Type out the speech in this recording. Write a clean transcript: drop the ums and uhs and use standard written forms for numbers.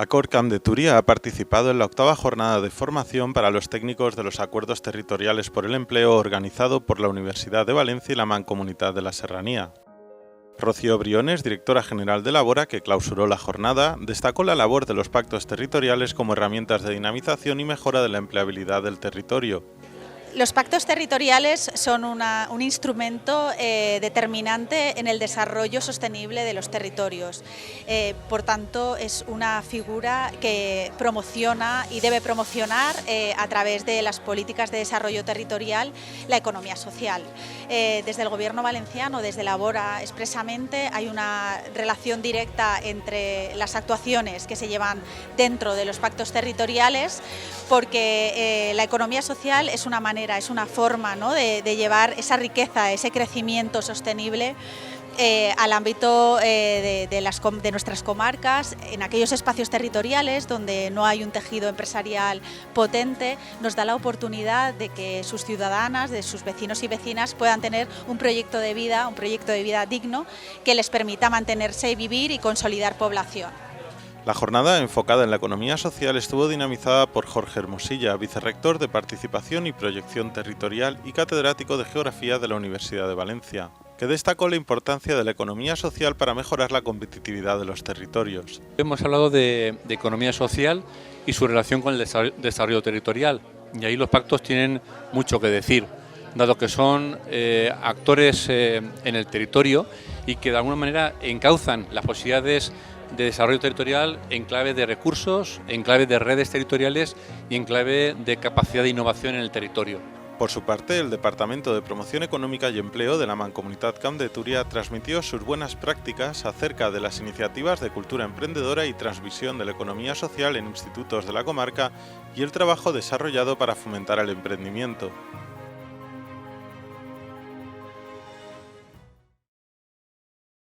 Acord Camp de Túria ha participado en la octava jornada de formación para los técnicos de los acuerdos territoriales por el empleo organizado por la Universidad de Valencia y la Mancomunitat de la Serranía. Rocío Briones, directora general de Labora, que clausuró la jornada, destacó la labor de los pactos territoriales como herramientas de dinamización y mejora de la empleabilidad del territorio. Los pactos territoriales son un instrumento determinante en el desarrollo sostenible de los territorios. Por tanto, es una figura que promociona y debe promocionar a través de las políticas de desarrollo territorial la economía social. Desde el Gobierno valenciano, desde Labora expresamente, hay una relación directa entre las actuaciones que se llevan dentro de los pactos territoriales, porque la economía social es una forma, ¿no?, de llevar esa riqueza, ese crecimiento sostenible al ámbito de nuestras comarcas, en aquellos espacios territoriales donde no hay un tejido empresarial potente. Nos da la oportunidad de que sus ciudadanas, de sus vecinos y vecinas puedan tener un proyecto de vida digno que les permita mantenerse, vivir y consolidar población. La jornada enfocada en la economía social estuvo dinamizada por Jorge Hermosilla, vicerrector de Participación y Proyección Territorial y catedrático de Geografía de la Universidad de Valencia, que destacó la importancia de la economía social para mejorar la competitividad de los territorios. Hemos hablado de economía social y su relación con el desarrollo territorial, y ahí los pactos tienen mucho que decir, dado que son actores en el territorio y que de alguna manera encauzan las posibilidades de desarrollo territorial en clave de recursos, en clave de redes territoriales y en clave de capacidad de innovación en el territorio. Por su parte, el Departamento de Promoción Económica y Empleo de la Mancomunitat Camp de Túria transmitió sus buenas prácticas acerca de las iniciativas de cultura emprendedora y transmisión de la economía social en institutos de la comarca y el trabajo desarrollado para fomentar el emprendimiento.